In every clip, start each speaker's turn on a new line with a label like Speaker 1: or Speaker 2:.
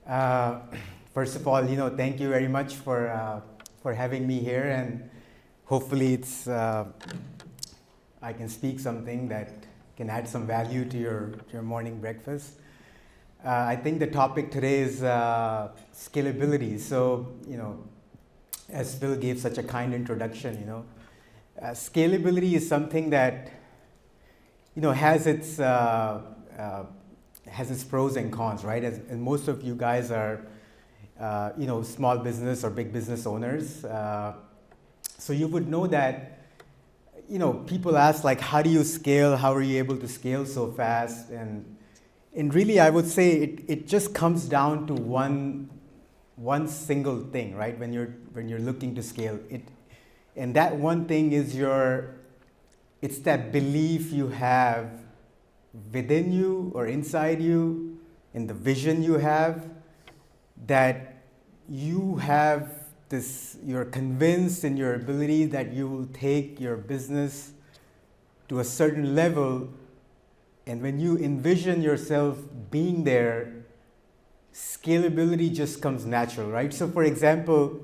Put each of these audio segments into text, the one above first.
Speaker 1: Uh, First of all, thank you very much for having me here, and hopefully I can speak something that can add some value to your morning breakfast. I think the topic today is scalability. So, as Phil gave such a kind introduction, scalability is something that has its pros and cons, right? And most of you guys are, small business or big business owners. So you would know that, people ask like, how do you scale? How are you able to scale so fast? And really, I would say it just comes down to one single thing, right? When you're looking to scale it, and that one thing is it's that belief you have within you or inside you, in the vision you have, that you have this, you're convinced in your ability that you will take your business to a certain level. And when you envision yourself being there, scalability just comes natural, right? So for example,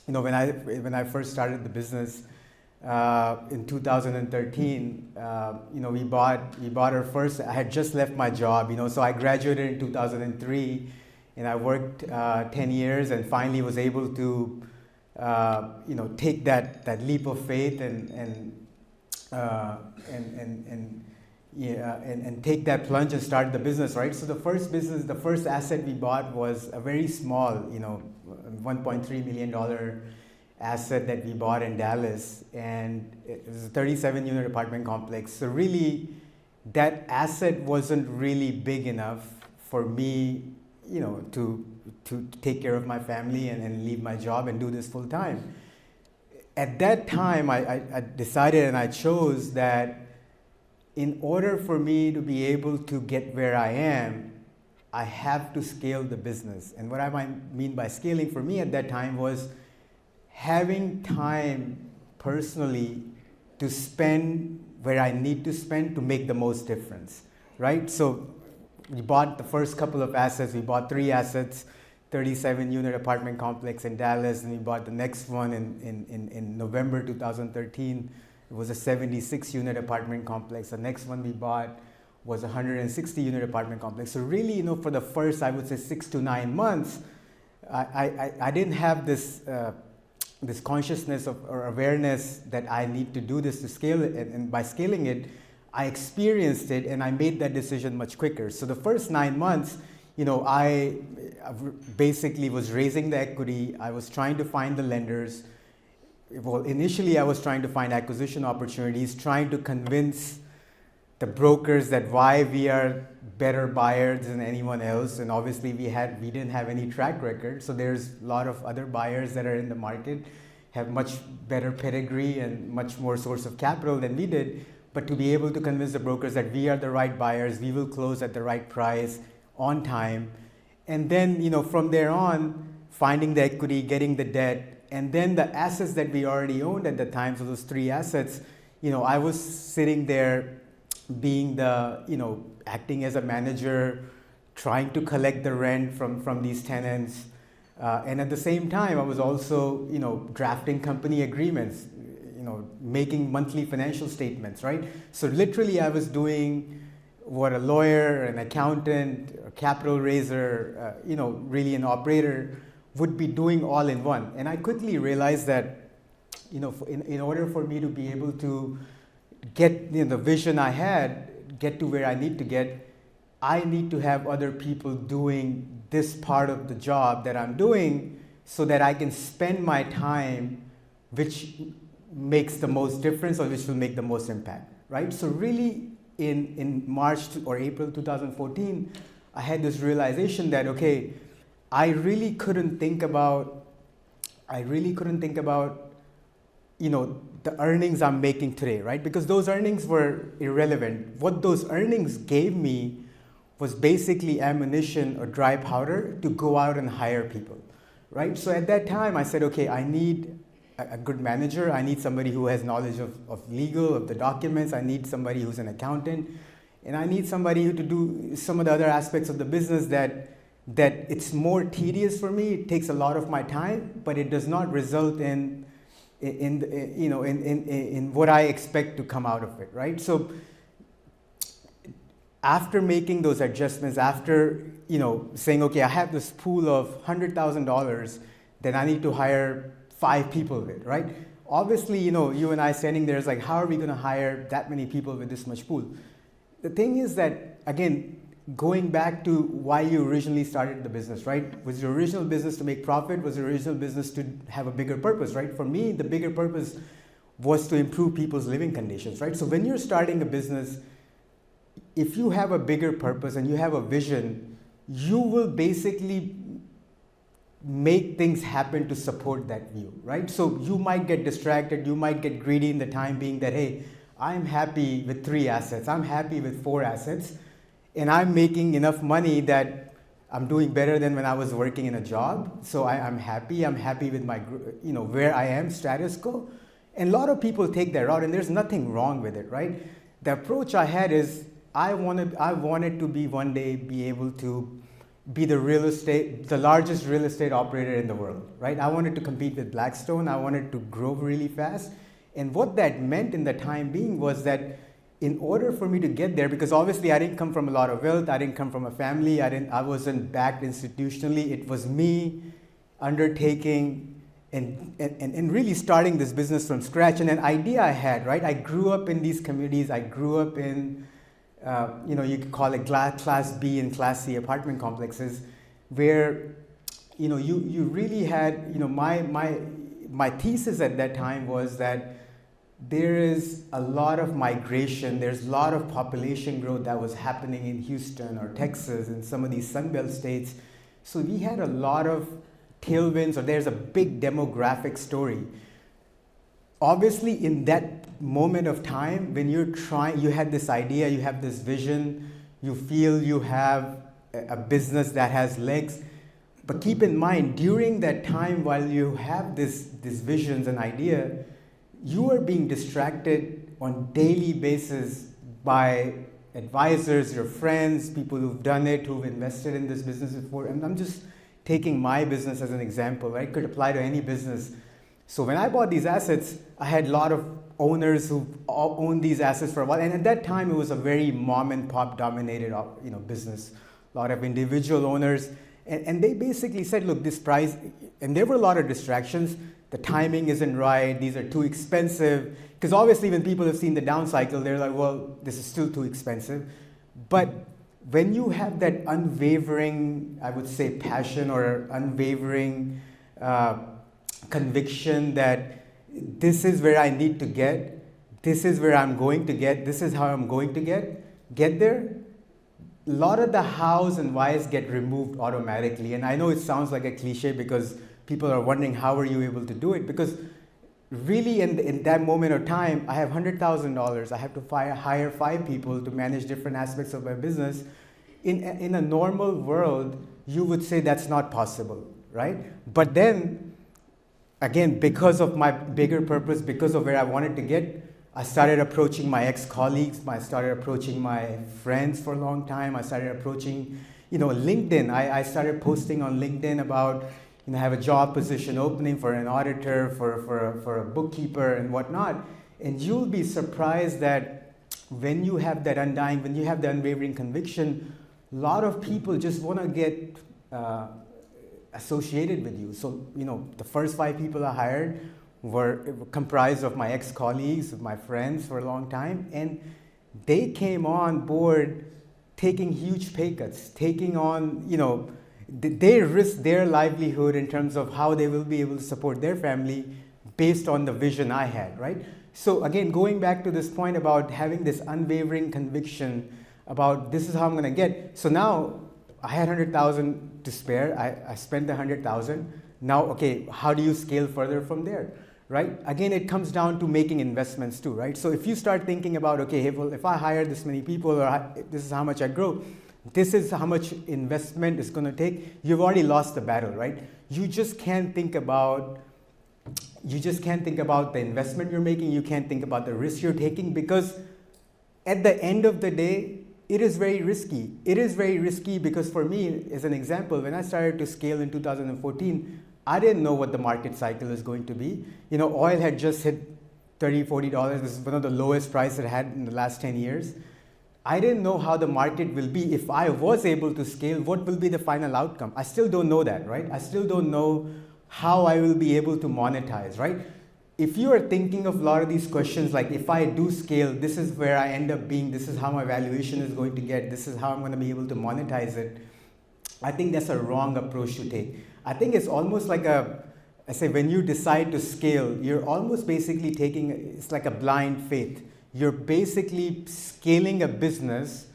Speaker 1: when I first started the business, in 2013, we bought our first. I had just left my job, so I graduated in 2003, and I worked 10 years, and finally was able to, take that leap of faith and take that plunge and start the business, right? So the first asset we bought was a very small, $1.3 million asset that we bought in Dallas, and it was a 37-unit apartment complex. So really, that asset wasn't really big enough for me, to take care of my family and leave my job and do this full time. At that time, I decided and I chose that in order for me to be able to get where I am, I have to scale the business. And what I might mean by scaling for me at that time was having time personally to spend where I need to spend to make the most difference, right? So we bought the first couple of assets. We bought 3 assets, 37-unit apartment complex in Dallas, and we bought the next one in November 2013. It was a 76-unit apartment complex. The next one we bought was a 160-unit apartment complex. So really, for the first, I would say 6 to 9 months, I didn't have this consciousness or awareness that I need to do this to scale it. And by scaling it, I experienced it and I made that decision much quicker. So the first 9 months, I basically was raising the equity. I was trying to find the lenders. Well, initially I was trying to find acquisition opportunities, trying to convince the brokers that why we are better buyers than anyone else. And obviously we didn't have any track record. So there's a lot of other buyers that are in the market, have much better pedigree and much more source of capital than we did. But to be able to convince the brokers that we are the right buyers, we will close at the right price on time. And then, from there on, finding the equity, getting the debt, and then the assets that we already owned at the time, so those 3 assets, I was sitting there being acting as a manager, trying to collect the rent from these tenants. And at the same time, I was also, drafting company agreements, making monthly financial statements, right? So literally I was doing what a lawyer, an accountant, a capital raiser, really an operator would be doing all in one. And I quickly realized that, in order for me to be able to get the vision I had, get to where I need to get, I need to have other people doing this part of the job that I'm doing so that I can spend my time which makes the most difference or which will make the most impact, right? So really in March or April 2014, I had this realization that, okay, I really couldn't think about, the earnings I'm making today, right? Because those earnings were irrelevant. What those earnings gave me was basically ammunition or dry powder to go out and hire people, right? So at that time, I said, okay, I need a good manager. I need somebody who has knowledge of legal, of the documents. I need somebody who's an accountant. And I need somebody who to do some of the other aspects of the business that that it's more tedious for me. It takes a lot of my time, but it does not result in what I expect to come out of it, right? So after making those adjustments, after saying, okay, I have this pool of $100,000, then I need to hire 5 people with, right? Obviously, you and I standing there is like, how are we going to hire that many people with this much pool? The thing is that, again, going back to why you originally started the business, right? Was your original business to make profit? Was your original business to have a bigger purpose, right? For me, the bigger purpose was to improve people's living conditions, right? So when you're starting a business, if you have a bigger purpose and you have a vision, you will basically make things happen to support that view, right? So you might get distracted, you might get greedy in the time being that, hey, I'm happy with 3 assets, I'm happy with 4 assets, and I'm making enough money that I'm doing better than when I was working in a job. So I'm happy with my, where I am, status quo. And a lot of people take that route, and there's nothing wrong with it, right? The approach I had is I wanted to be one day be able to be the largest real estate operator in the world, right? I wanted to compete with Blackstone. I wanted to grow really fast. And what that meant in the time being was that in order for me to get there, because obviously I didn't come from a lot of wealth, I didn't come from a family, I wasn't backed institutionally. It was me undertaking and really starting this business from scratch. And an idea I had, right? I grew up in these communities. I grew up in, you could call it Class B and Class C apartment complexes, where, you really had, my thesis at that time was that there is a lot of migration, there's a lot of population growth that was happening in Houston or Texas and some of these Sunbelt states. So we had a lot of tailwinds, or there's a big demographic story. Obviously, in that moment of time, when you had this idea, you have this vision, you feel you have a business that has legs. But keep in mind, during that time, while you have these visions and idea, you are being distracted on daily basis by advisors, your friends, people who've done it, who've invested in this business before. And I'm just taking my business as an example, right? Could apply to any business. So when I bought these assets, I had a lot of owners who owned these assets for a while. And at that time, it was a very mom and pop dominated business. A lot of individual owners. And they basically said, look, this price, and there were a lot of distractions. The timing isn't right, these are too expensive. Because obviously when people have seen the down cycle, they're like, well, this is still too expensive. But when you have that unwavering, I would say, passion or unwavering conviction that this is where I need to get, this is where I'm going to get, this is how I'm going to get there, a lot of the hows and whys get removed automatically. And I know it sounds like a cliche because people are wondering, how are you able to do it? Because really in that moment of time, I have $100,000. I have to hire 5 people to manage different aspects of my business. In a normal world, you would say that's not possible, right? But then, again, because of my bigger purpose, because of where I wanted to get, I started approaching my ex-colleagues. I started approaching my friends for a long time. I started approaching, LinkedIn. I started posting on LinkedIn about, have a job position opening for an auditor, for a bookkeeper and whatnot. And you'll be surprised that when you have that when you have the unwavering conviction, a lot of people just want to get associated with you. So, the first 5 people I hired were comprised of my ex-colleagues, my friends for a long time. And they came on board taking huge pay cuts, taking on, they risk their livelihood in terms of how they will be able to support their family based on the vision I had, right? So again, going back to this point about having this unwavering conviction about this is how I'm going to get. So now I had 100,000 to spare. I spent the 100,000. Now, okay, how do you scale further from there, right? Again, it comes down to making investments too, right? So if you start thinking about, okay, hey, well, if I hire this many people, or this is how much I grow, this is how much investment it's going to take, you've already lost the battle, right? You just can't think about the investment you're making. You can't think about the risk you're taking, because at the end of the day, it is very risky. It is very risky because for me, as an example, when I started to scale in 2014, I didn't know what the market cycle is going to be. You know, oil had just hit $30, $40. This is one of the lowest prices it had in the last 10 years. I didn't know how the market will be. If I was able to scale, what will be the final outcome? I still don't know that, right? I still don't know how I will be able to monetize, right? If you are thinking of a lot of these questions, like if I do scale, this is where I end up being, this is how my valuation is going to get, this is how I'm going to be able to monetize it, I think that's a wrong approach to take. I think it's almost like I say, when you decide to scale, you're almost basically taking, it's like a blind faith. You're basically scaling a business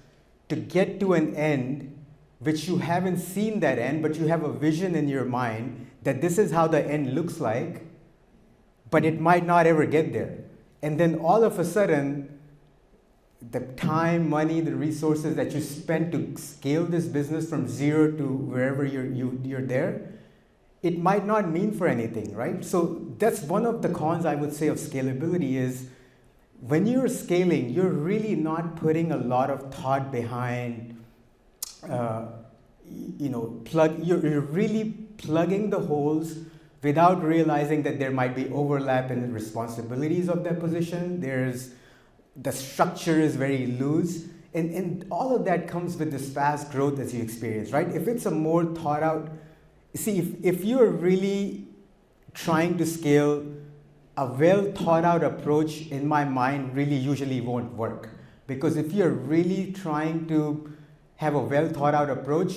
Speaker 1: to get to an end which you haven't seen that end, but you have a vision in your mind that this is how the end looks like, but it might not ever get there. And then all of a sudden, the time, money, the resources that you spent to scale this business from zero to wherever you're there, it might not mean for anything, right? So that's one of the cons I would say of scalability is when you're scaling, you're really not putting a lot of thought behind, you're really plugging the holes without realizing that there might be overlap in the responsibilities of that position. The structure is very loose. And all of that comes with this fast growth as you experience, right? If it's a more thought out, see, if you're really trying to scale, a well thought out approach in my mind really usually won't work. Because if you're really trying to have a well thought out approach,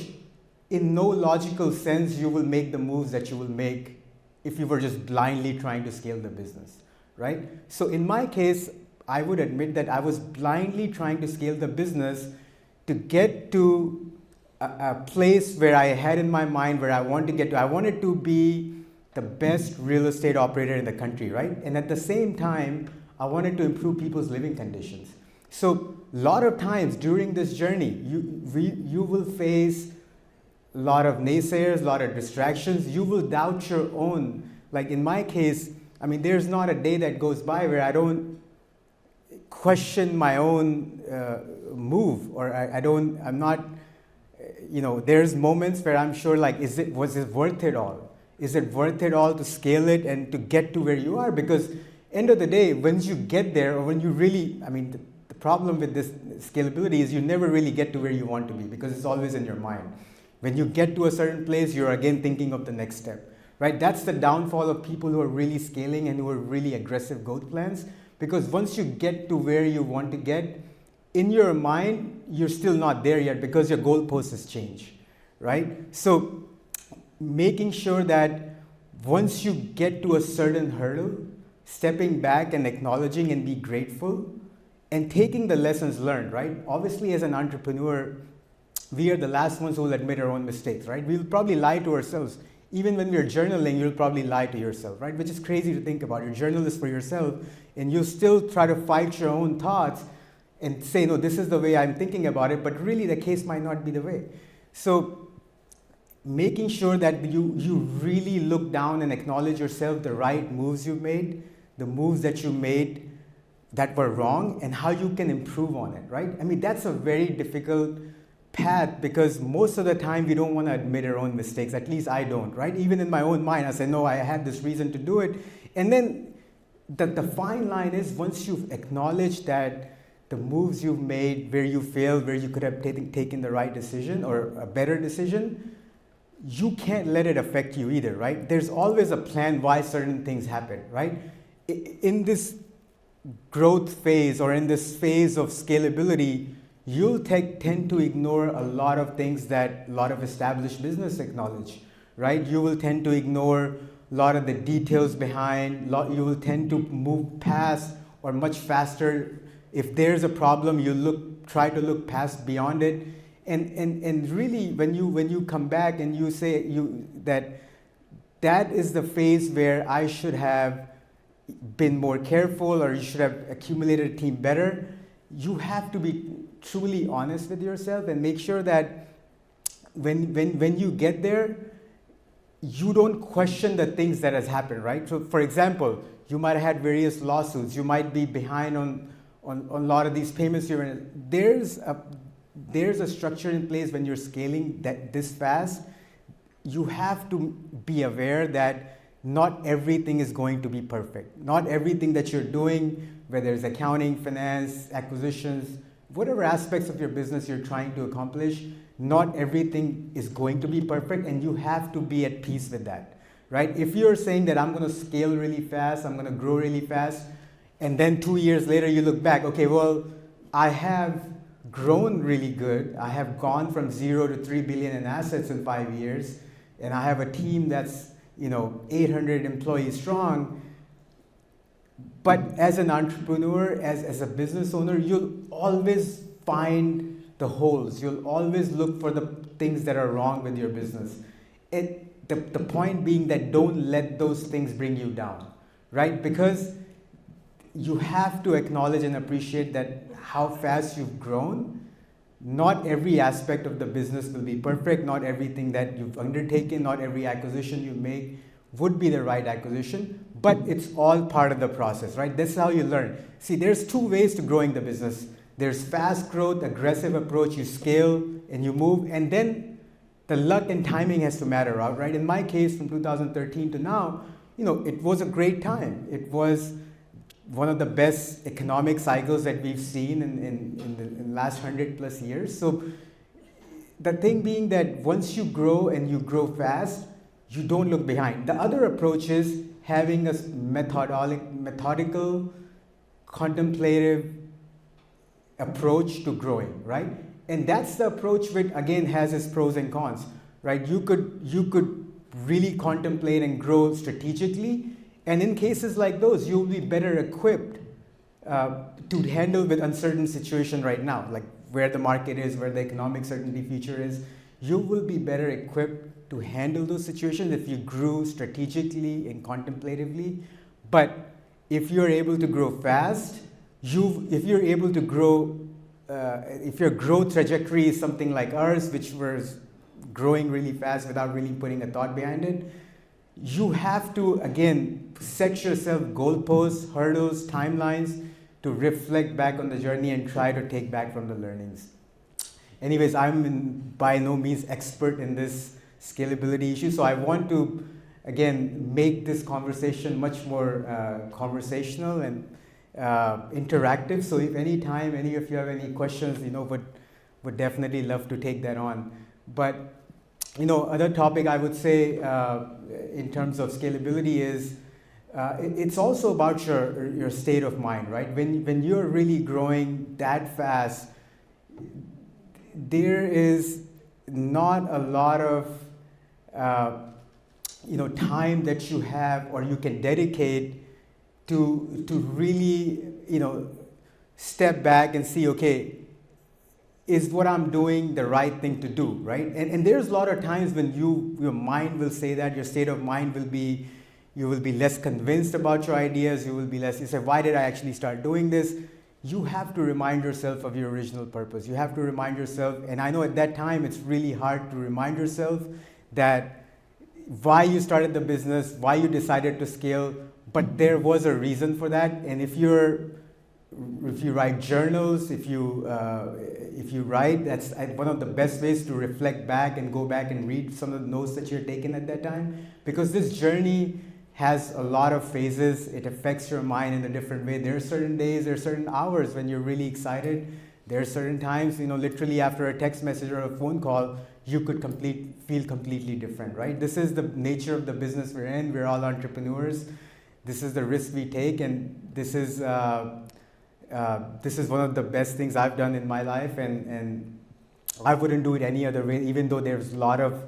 Speaker 1: in no logical sense you will make the moves that you will make if you were just blindly trying to scale the business, right? So in my case, I would admit that I was blindly trying to scale the business to get to a place where I had in my mind where I wanted to get to. I wanted to be the best real estate operator in the country, right? And at the same time, I wanted to improve people's living conditions. So a lot of times during this journey, you will face a lot of naysayers, a lot of distractions. You will doubt your own. Like in my case, I mean, there's not a day that goes by where I don't question my own move, or I'm not, there's moments where I'm sure like, was it worth it all? Is it worth it all to scale it and to get to where you are? Because end of the day, once you get there, or when you really, the problem with this scalability is you never really get to where you want to be because it's always in your mind. When you get to a certain place, you're again thinking of the next step, right? That's the downfall of people who are really scaling and who are really aggressive growth plans. Because once you get to where you want to get, in your mind, you're still not there yet because your goalpost has changed, right? So making sure that once you get to a certain hurdle, stepping back and acknowledging and be grateful and taking the lessons learned, right? Obviously, as an entrepreneur, we are the last ones who will admit our own mistakes, right? We'll probably lie to ourselves. Even when we're journaling, you'll probably lie to yourself, right? Which is crazy to think about. You're a journalist for yourself, and you still try to fight your own thoughts and say, no, this is the way I'm thinking about it, but really the case might not be the way. So making sure that you really look down and acknowledge yourself, the right moves you made, the moves that you made that were wrong, and how you can improve on it, right? I mean, that's a very difficult path because most of the time we don't want to admit our own mistakes. At least I don't, right? Even in my own mind, I say, no, I had this reason to do it. And then the fine line is once you've acknowledged that the moves you've made, where you failed, where you could have taken the right decision or a better decision, you can't let it affect you either, right? There's always a plan why certain things happen, right? In this growth phase or in this phase of scalability, you'll tend to ignore a lot of things that a lot of established business acknowledge, right? You will tend to ignore a lot of the details behind, you will tend to move past or much faster. If there's a problem, you try to look past beyond it. And really, when you come back and you say that is the phase where I should have been more careful or you should have accumulated a team better, you have to be truly honest with yourself and make sure that when you get there, you don't question the things that has happened, right? So for example, you might have had various lawsuits, you might be behind on a lot of these payments. there's a structure in place when you're scaling that this fast. You have to be aware that not everything is going to be perfect. Not everything that you're doing, whether it's accounting, finance, acquisitions, whatever aspects of your business you're trying to accomplish, not everything is going to be perfect, and you have to be at peace with that, right? If you're saying that I'm going to scale really fast, I'm going to grow really fast, and then 2 years later you look back, okay, well, I have grown really good. I have gone from 0 to 3 billion in assets in 5 years, and I have a team that's 800 employees strong. But as an entrepreneur, as a business owner, you'll always find the holes. You'll always look for the things that are wrong with your business. The point being that don't let those things bring you down, right? Because you have to acknowledge and appreciate that how fast you've grown. Not every aspect of the business will be perfect. Not everything that you've undertaken, not every acquisition you make would be the right acquisition, but it's all part of the process, right? That's how you learn. See, there's 2 ways to growing the business. There's fast growth, aggressive approach, you scale and you move, and then the luck and timing has to matter, right? In my case, from 2013 to now, it was a great time. It was one of the best economic cycles that we've seen in the last 100 plus years. So the thing being that once you grow and you grow fast, you don't look behind. The other approach is having a methodical, contemplative approach to growing, right? And that's the approach which again has its pros and cons, right? You could really contemplate and grow strategically, and in cases like those, you'll be better equipped to handle with uncertain situation right now, like where the market is, where the economic certainty future is. You will be better equipped to handle those situations if you grew strategically and contemplatively. But if you're able to grow fast, if you're able to grow, if your growth trajectory is something like ours, which was growing really fast without really putting a thought behind it, you have to, again, set yourself goalposts, hurdles, timelines to reflect back on the journey and try to take back from the learnings. Anyways, I'm by no means expert in this scalability issue, so I want to, again, make this conversation much more conversational and interactive. So if any time any of you have any questions, would definitely love to take that on. But other topic I would say in terms of scalability is it's also about your state of mind, right? When you're really growing that fast, there is not a lot of time that you have or you can dedicate to really step back and see, okay, is what I'm doing the right thing to do, right? And there's a lot of times when your mind will say that, your state of mind will be, you will be less convinced about your ideas, you say, why did I actually start doing this? You have to remind yourself of your original purpose. You have to remind yourself, and I know at that time it's really hard to remind yourself that why you started the business, why you decided to scale, but there was a reason for that. And if you write journals, if you write, that's one of the best ways to reflect back and go back and read some of the notes that you're taking at that time, because this journey has a lot of phases. It affects your mind in a different way. There are certain days, there are certain hours when you're really excited. There are certain times, literally after a text message or a phone call, you could feel completely different, right? This is the nature of the business we're in. We're all entrepreneurs. This is the risk we take, and this is one of the best things I've done in my life, and I wouldn't do it any other way, even though there's a lot of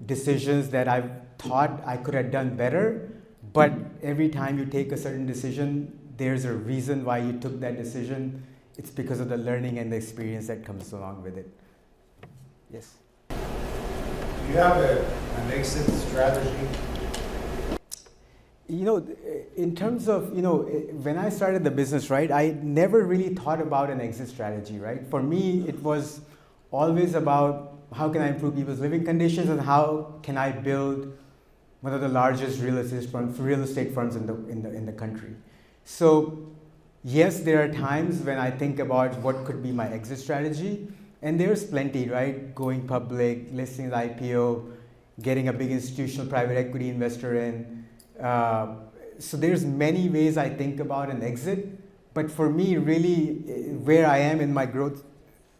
Speaker 1: decisions that I've thought I could have done better. But every time you take a certain decision, there's a reason why you took that decision. It's because of the learning and the experience that comes along with it. Yes?
Speaker 2: Do you have an exit strategy?
Speaker 1: In terms of, when I started the business, right, I never really thought about an exit strategy, right? For me, it was always about how can I improve people's living conditions and how can I build one of the largest real estate firms in the country. So yes, there are times when I think about what could be my exit strategy, And there's plenty, right? Going public, listing the IPO, getting a big institutional private equity investor in. So there's many ways I think about an exit. But for me, really, where I am in my growth,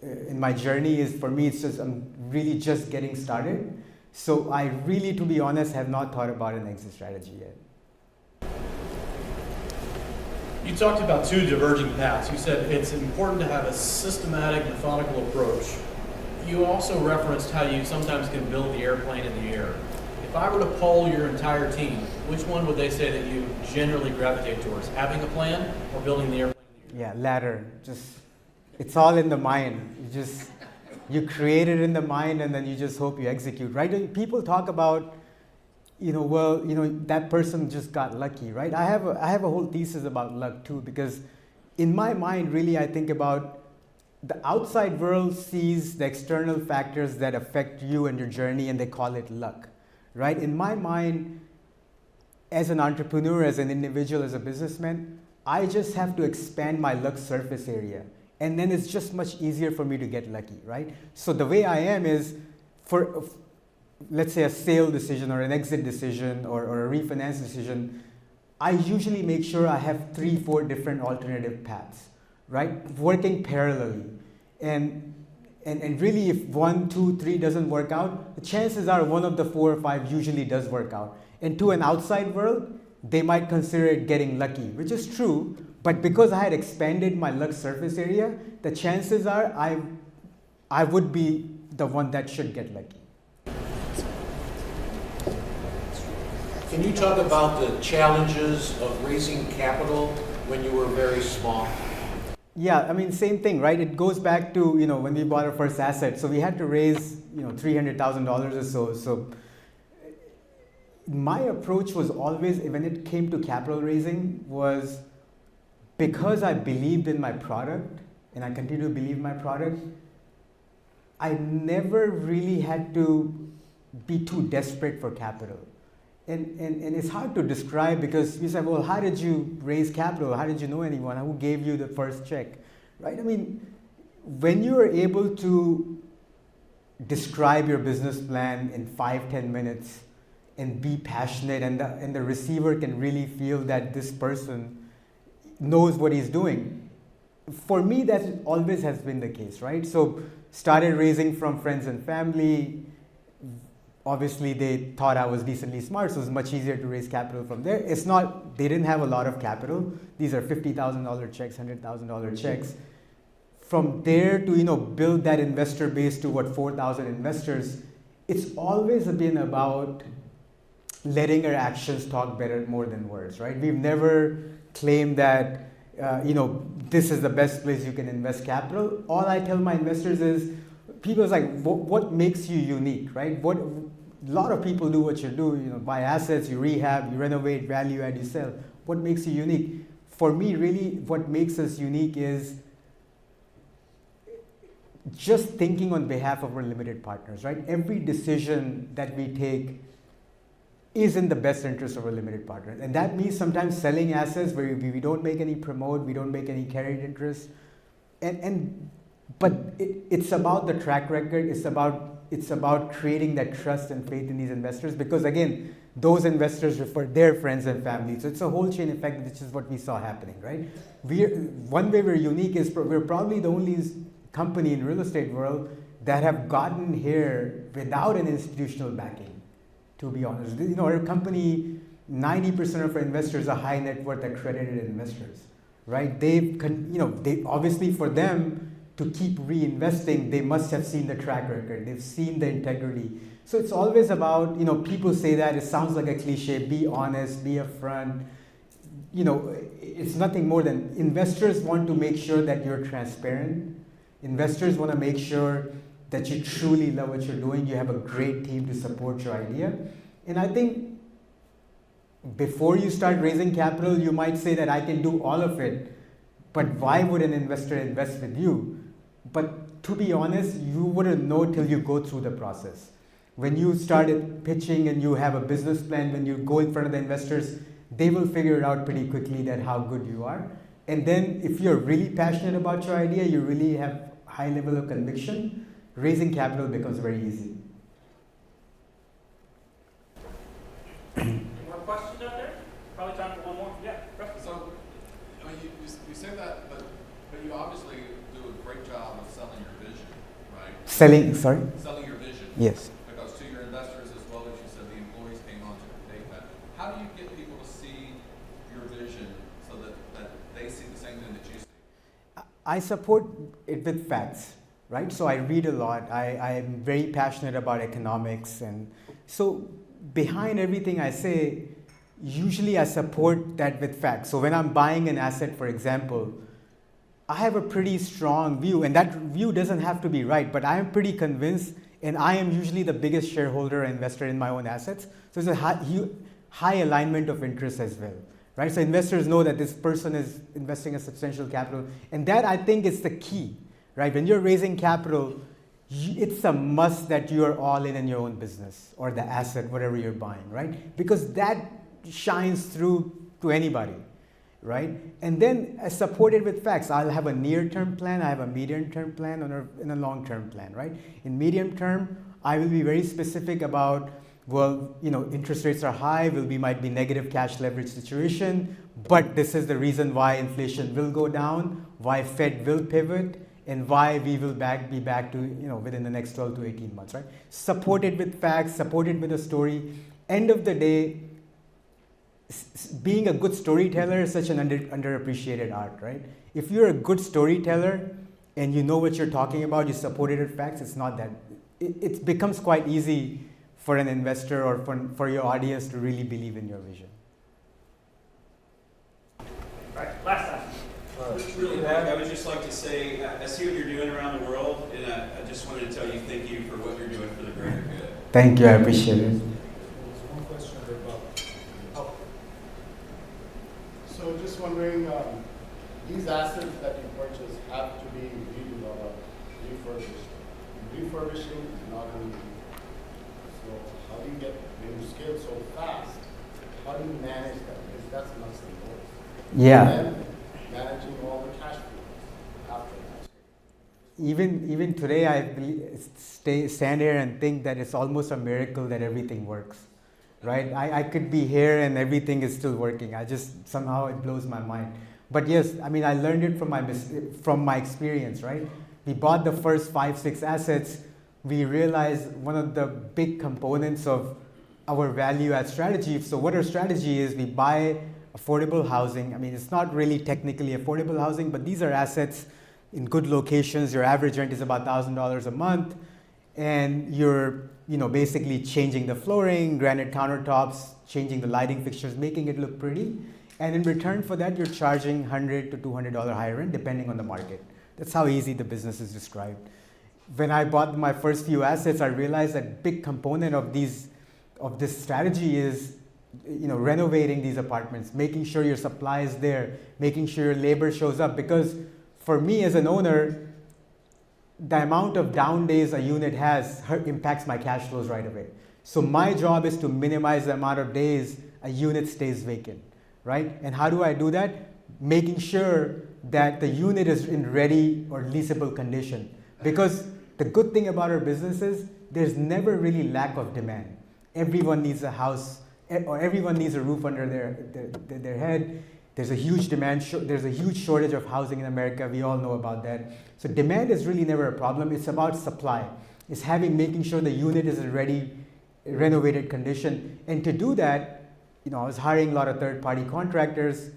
Speaker 1: in my journey is, for me, it's just, I'm really just getting started. So I really, to be honest, have not thought about an exit strategy yet.
Speaker 3: You talked about two diverging paths. You said it's important to have a systematic, methodical approach. You also referenced how you sometimes can build the airplane in the air. If I were to poll your entire team, which one would they say that you generally gravitate towards? Having a plan or building the airplane in the air?
Speaker 1: Yeah, latter. Just, it's all in the mind. You create it in the mind and then you just hope you execute, right? People talk about, that person just got lucky, right? I have a whole thesis about luck too, because in my mind, really, I think about the outside world sees the external factors that affect you and your journey, and they call it luck, right? In my mind, as an entrepreneur, as an individual, as a businessman, I just have to expand my luck surface area. And then it's just much easier for me to get lucky, right? So the way I am is, for let's say a sale decision or an exit decision or a refinance decision, I usually make sure I have 3-4 different alternative paths, right? Working parallelly. And really, if 1, 2, 3 doesn't work out, the chances are one of the 4 or 5 usually does work out. And to an outside world, they might consider it getting lucky, which is true. But because I had expanded my luck surface area, the chances are I would be the one that should get lucky.
Speaker 4: Can you talk about the challenges of raising capital when you were very small?
Speaker 1: Yeah, I mean, same thing, right? It goes back to, when we bought our first asset. So we had to raise, $300,000 or so. So my approach was always, when it came to capital raising, was because I believed in my product, and I continue to believe in my product, I never really had to be too desperate for capital. And it's hard to describe, because you say, well, how did you raise capital? How did you know anyone? Who gave you the first check? Right? I mean, when you are able to describe your business plan in 5-10 minutes and be passionate, and the receiver can really feel that this person knows what he's doing. For me, that always has been the case, right? So started raising from friends and family. Obviously, they thought I was decently smart, so it was much easier to raise capital from there. It's not, they didn't have a lot of capital. These are $50,000 checks, $100,000 checks. From there to, build that investor base to 4,000 investors, it's always been about letting our actions talk better, more than words, right? We've never claimed that, this is the best place you can invest capital. All I tell my investors is, people is like, what makes you unique, right? A lot of people do what you do, buy assets, you rehab, you renovate, value add, you sell. What makes you unique? For me, really, what makes us unique is just thinking on behalf of our limited partners, right? Every decision that we take is in the best interest of our limited partners. And that means sometimes selling assets where we don't make any promote, we don't make any carried interest. But it's about the track record. It's about creating that trust and faith in these investors, because again, those investors refer their friends and family. So it's a whole chain effect, which is what we saw happening, right? One way we're unique is we're probably the only company in real estate world that have gotten here without an institutional backing, to be honest. Our company, 90% of our investors are high net worth accredited investors, right? They obviously, for them to keep reinvesting, they must have seen the track record. They've seen the integrity. So it's always about, people say that, it sounds like a cliche, be honest, be upfront. It's nothing more than investors want to make sure that you're transparent. Investors want to make sure that you truly love what you're doing. You have a great team to support your idea. And I think before you start raising capital, you might say that I can do all of it, but why would an investor invest with you? But to be honest, you wouldn't know till you go through the process. When you started pitching and you have a business plan, when you go in front of the investors, they will figure it out pretty quickly that how good you are. And then if you're really passionate about your idea, you really have high level of conviction, raising capital becomes very easy.
Speaker 5: Any more questions out there? Probably time for one more. Yeah, Russ.
Speaker 6: So, I mean, you say that, but you obviously do a great job of selling your vision, right?
Speaker 1: Selling, sorry?
Speaker 6: Selling your vision.
Speaker 1: Yes.
Speaker 6: Because to your investors as well as you said, the employees came on to take that. How do you get people to see your vision so that they see the same thing that you see?
Speaker 1: I support it with facts, right? So I read a lot. I am very passionate about economics. And so behind everything I say, usually I support that with facts. So when I'm buying an asset, for example, I have a pretty strong view, and that view doesn't have to be right, but I am pretty convinced, and I am usually the biggest shareholder and investor in my own assets. So there's a high alignment of interest as well, right? So investors know that this person is investing a substantial capital, and that I think is the key, right? When you're raising capital, it's a must that you are all in your own business or the asset, whatever you're buying, right? Because that shines through to anybody, right? And then supported with facts. I'll have a near-term plan, I have a medium-term plan, and a long-term plan, right? In medium term, I will be very specific about, well, interest rates are high, might be negative cash leverage situation, but this is the reason why inflation will go down, why Fed will pivot, and why we will be back to, within the next 12 to 18 months, right? Supported with facts, supported with a story. End of the day, being a good storyteller is such an underappreciated art, right? If you're a good storyteller and you know what you're talking about, you support it with facts, it's not that. It becomes quite easy for an investor or for your audience to really believe in your vision.
Speaker 5: All right, last time.
Speaker 7: Really quick, I would just like to say, I see what you're doing around the world, and I just wanted to tell you thank you for what you're doing for the greater good.
Speaker 1: Thank you, I appreciate it.
Speaker 2: There's one question about. So just wondering, these assets that you purchase have to be refurbished. Refurbishing is not an easy. So how do you get, when you scale so fast, how do you manage that? Because that's nuts and bolts.
Speaker 1: Yeah.
Speaker 2: And then managing all the cash flows after that.
Speaker 1: Even today, I stand here and think that it's almost a miracle that everything works, right? I could be here and everything is still working. Somehow it blows my mind. But yes, I mean, I learned it from my experience, right? We bought the first 5-6 assets. We realized one of the big components of our value add strategy. So what our strategy is, we buy affordable housing. I mean, it's not really technically affordable housing, but these are assets in good locations. Your average rent is about $1,000 a month, and you're basically changing the flooring, granite countertops, changing the lighting fixtures, making it look pretty. And in return for that, you're charging $100 to $200 higher rent, depending on the market. That's how easy the business is described. When I bought my first few assets, I realized that big component of this strategy is renovating these apartments, making sure your supply is there, making sure your labor shows up. Because for me as an owner, the amount of down days a unit has impacts my cash flows right away. So my job is to minimize the amount of days a unit stays vacant, right? And how do I do that? Making sure that the unit is in ready or leasable condition. Because the good thing about our business is there's never really lack of demand. Everyone needs a house, or everyone needs a roof under their head. There's a huge demand. There's a huge shortage of housing in America. We all know about that. So demand is really never a problem. It's about supply. It's making sure the unit is in ready, renovated condition. And to do that, I was hiring a lot of third-party contractors,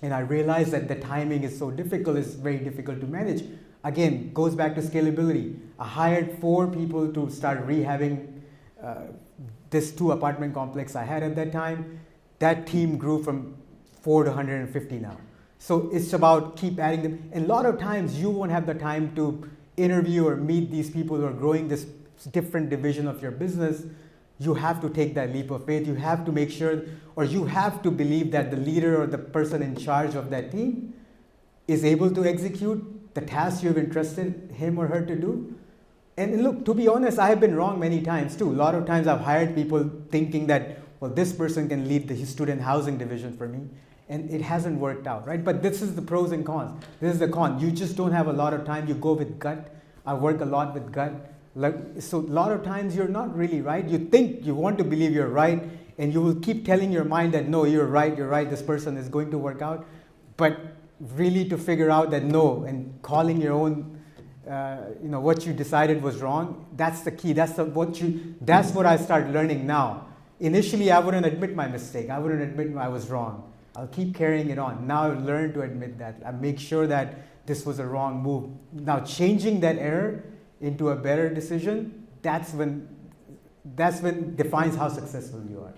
Speaker 1: and I realized that the timing is so difficult. It's very difficult to manage. Again, goes back to scalability. I hired 4 people to start rehabbing this 2 apartment complex I had at that time. That team grew from 4 to 150 now. So it's about keep adding them. And a lot of times you won't have the time to interview or meet these people who are growing this different division of your business. You have to take that leap of faith. You have to make sure, or you have to believe that the leader or the person in charge of that team is able to execute the task you've entrusted him or her to do. And look, to be honest, I have been wrong many times too. A lot of times I've hired people thinking that, well, this person can lead the student housing division for me. and it hasn't worked out, right? But this is the pros and cons. This is the con. You just don't have a lot of time. You go with gut. I work a lot with gut. So a lot of times you're not really right. You think you want to believe you're right, and you will keep telling your mind that no, you're right, this person is going to work out. But really to figure out that no, and calling your own, what you decided was wrong, that's the key. That's what I start learning now. Initially, I wouldn't admit my mistake. I wouldn't admit I was wrong. I'll keep carrying it on. Now I've learned to admit that. I make sure that this was a wrong move. Now changing that error into a better decision, that's when defines how successful you are.